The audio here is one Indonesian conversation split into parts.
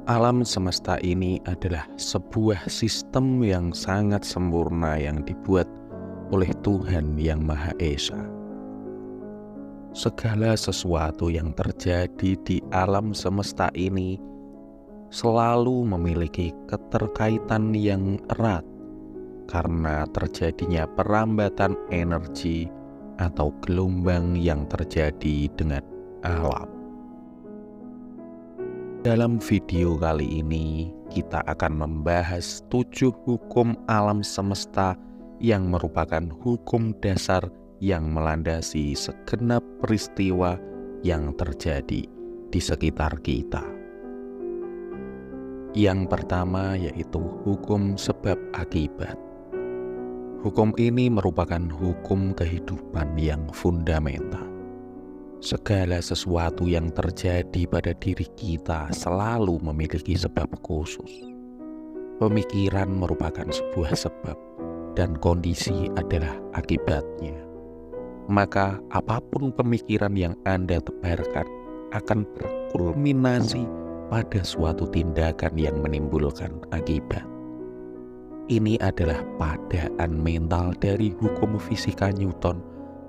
Alam semesta ini adalah sebuah sistem yang sangat sempurna yang dibuat oleh Tuhan Yang Maha Esa. Segala sesuatu yang terjadi di alam semesta ini selalu memiliki keterkaitan yang erat karena terjadinya perambatan energi atau gelombang yang terjadi dengan alam. Dalam video kali ini, kita akan membahas 7 hukum alam semesta yang merupakan hukum dasar yang melandasi segenap peristiwa yang terjadi di sekitar kita. Yang pertama yaitu hukum sebab akibat. Hukum ini merupakan hukum kehidupan yang fundamental. Segala sesuatu yang terjadi pada diri kita selalu memiliki sebab khusus. Pemikiran merupakan sebuah sebab dan kondisi adalah akibatnya. Maka apapun pemikiran yang Anda tebarkan akan berkulminasi pada suatu tindakan yang menimbulkan akibat. Ini adalah padaan mental dari hukum fisika Newton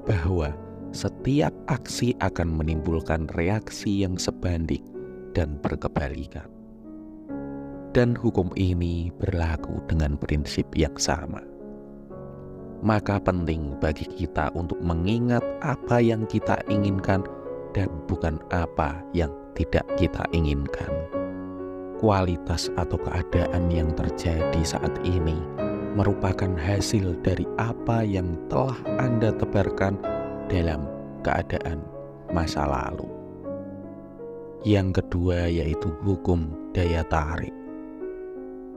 bahwa setiap aksi akan menimbulkan reaksi yang sebanding dan berkebalikan. Dan hukum ini berlaku dengan prinsip yang sama. Maka penting bagi kita untuk mengingat apa yang kita inginkan dan bukan apa yang tidak kita inginkan. Kualitas atau keadaan yang terjadi saat ini merupakan hasil dari apa yang telah Anda tebarkan dalam keadaan masa lalu. Yang kedua yaitu hukum daya tarik.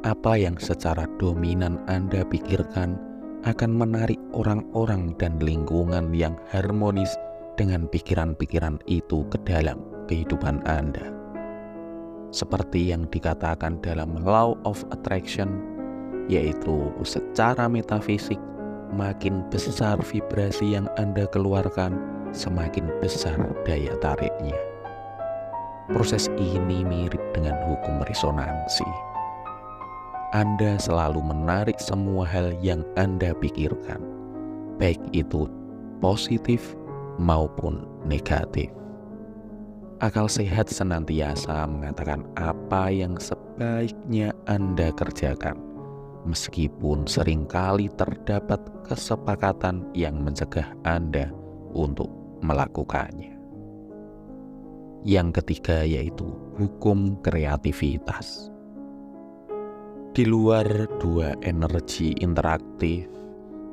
Apa yang secara dominan Anda pikirkan akan menarik orang-orang dan lingkungan yang harmonis dengan pikiran-pikiran itu ke dalam kehidupan Anda. Seperti yang dikatakan dalam Law of Attraction, yaitu secara metafisik, makin besar vibrasi yang Anda keluarkan, semakin besar daya tariknya. Proses ini mirip dengan hukum resonansi. Anda selalu menarik semua hal yang Anda pikirkan, baik itu positif maupun negatif. Akal sehat senantiasa mengatakan apa yang sebaiknya Anda kerjakan, meskipun seringkali terdapat kesepakatan yang mencegah Anda untuk melakukannya. Yang ketiga yaitu hukum kreativitas. Di luar dua energi interaktif,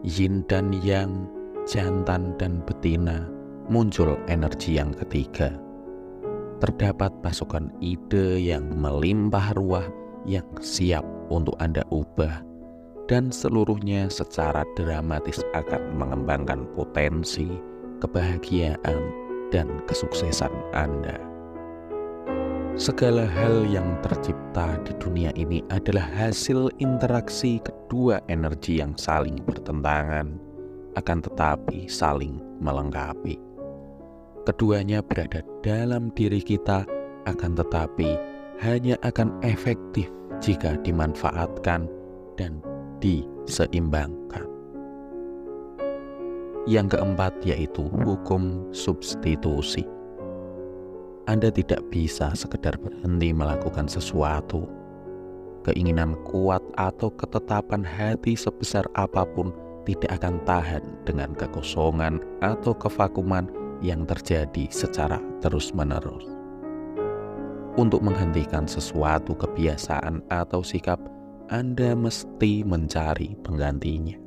yin dan yang, jantan dan betina, muncul energi yang ketiga. Terdapat pasukan ide yang melimpah ruah yang siap untuk Anda ubah, dan seluruhnya secara dramatis akan mengembangkan potensi, kebahagiaan, dan kesuksesan Anda. Segala hal yang tercipta di dunia ini adalah hasil interaksi kedua energi yang saling bertentangan, akan tetapi saling melengkapi. Keduanya berada dalam diri kita, akan tetapi hanya akan efektif jika dimanfaatkan dan diseimbangkan. Yang keempat yaitu hukum substitusi. Anda tidak bisa sekedar berhenti melakukan sesuatu. Keinginan kuat atau ketetapan hati sebesar apapun tidak akan tahan dengan kekosongan atau kevakuman yang terjadi secara terus-menerus. Untuk menghentikan sesuatu kebiasaan atau sikap, Anda mesti mencari penggantinya.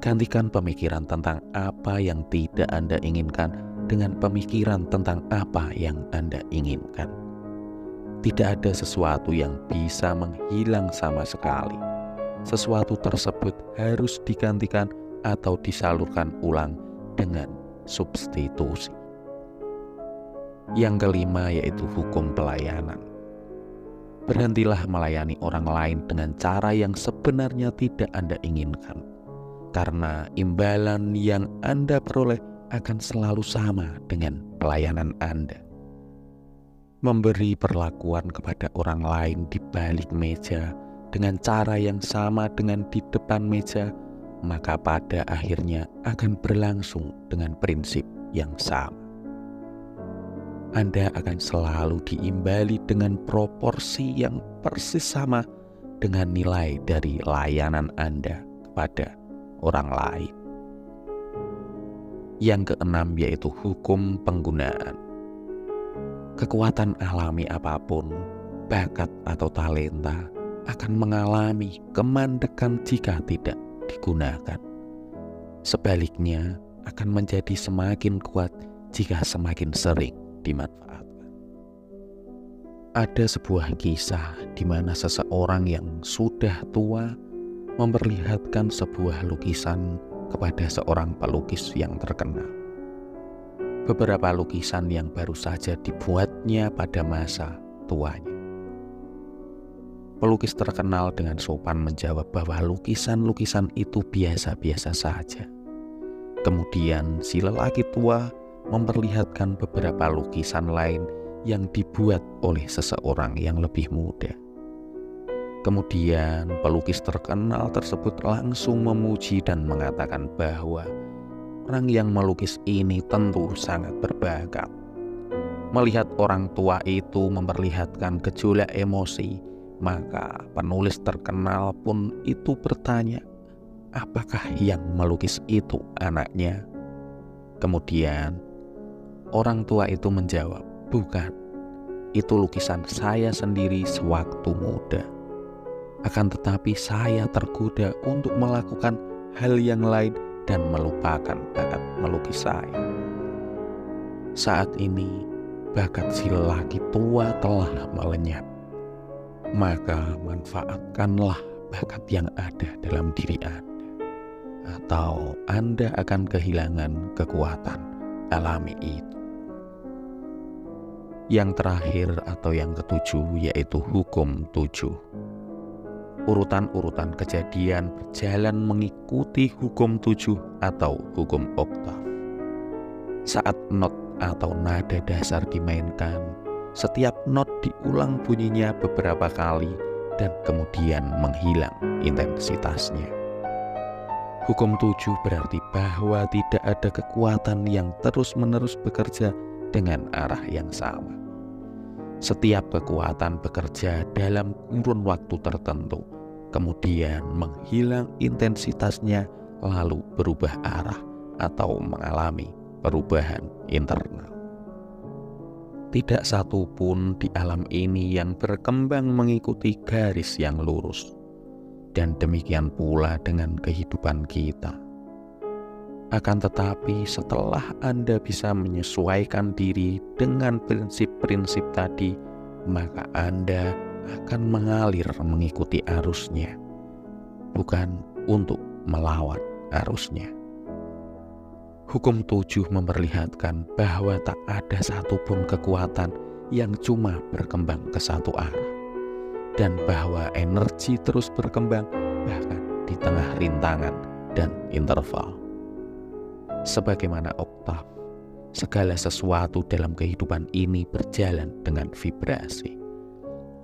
Gantikan pemikiran tentang apa yang tidak Anda inginkan dengan pemikiran tentang apa yang Anda inginkan. Tidak ada sesuatu yang bisa menghilang sama sekali. Sesuatu tersebut harus digantikan atau disalurkan ulang dengan substitusi. Yang kelima yaitu hukum pelayanan. Berhentilah melayani orang lain dengan cara yang sebenarnya tidak Anda inginkan, karena imbalan yang Anda peroleh akan selalu sama dengan pelayanan Anda. memberi perlakuan kepada orang lain di balik meja dengan cara yang sama dengan di depan meja, maka pada akhirnya akan berlangsung dengan prinsip yang sama. Anda akan selalu diimbali dengan proporsi yang persis sama dengan nilai dari layanan Anda kepada orang lain. Yang keenam yaitu hukum penggunaan. Kekuatan alami apapun, bakat atau talenta akan mengalami kemandekan jika tidak digunakan. Sebaliknya akan menjadi semakin kuat jika semakin sering dimanfaatkan. Ada sebuah kisah di mana seseorang yang sudah tua memperlihatkan sebuah lukisan kepada seorang pelukis yang terkenal. Beberapa lukisan yang baru saja dibuatnya pada masa tuanya. Pelukis terkenal dengan sopan menjawab bahwa lukisan-lukisan itu biasa-biasa saja. Kemudian si lelaki tua memperlihatkan beberapa lukisan lain yang dibuat oleh seseorang yang lebih muda. Kemudian pelukis terkenal tersebut langsung memuji dan mengatakan bahwa orang yang melukis ini tentu sangat berbakat. Melihat orang tua itu memperlihatkan gejolak emosi, maka penulis terkenal pun itu bertanya, apakah yang melukis itu anaknya? Kemudian orang tua itu menjawab, bukan, itu lukisan saya sendiri sewaktu muda. Akan tetapi saya tergoda untuk melakukan hal yang lain dan melupakan bakat melukis saya. Saat ini bakat si lelaki tua telah melenyap. Maka manfaatkanlah bakat yang ada dalam diri Anda, atau Anda akan kehilangan kekuatan alami itu. Yang terakhir atau yang ketujuh yaitu hukum 7. Urutan-urutan kejadian berjalan mengikuti hukum 7 atau hukum oktav. Saat not atau nada dasar dimainkan, setiap not diulang bunyinya beberapa kali dan kemudian menghilang intensitasnya. Hukum 7 berarti bahwa tidak ada kekuatan yang terus-menerus bekerja dengan arah yang sama. Setiap kekuatan bekerja dalam kurun waktu tertentu, kemudian menghilang intensitasnya lalu berubah arah atau mengalami perubahan internal. Tidak satu pun di alam ini yang berkembang mengikuti garis yang lurus. Dan demikian pula dengan kehidupan kita. Akan tetapi setelah Anda bisa menyesuaikan diri dengan prinsip-prinsip tadi, maka Anda akan mengalir mengikuti arusnya, bukan untuk melawan arusnya. Hukum 7 memperlihatkan bahwa tak ada satupun kekuatan yang cuma berkembang ke satu arah, dan bahwa energi terus berkembang bahkan di tengah rintangan dan interval. Sebagaimana oktav, segala sesuatu dalam kehidupan ini berjalan dengan vibrasi.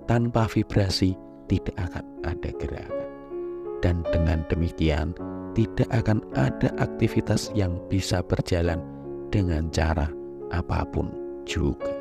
Tanpa vibrasi tidak akan ada gerakan. Dan dengan demikian tidak akan ada aktivitas yang bisa berjalan dengan cara apapun juga.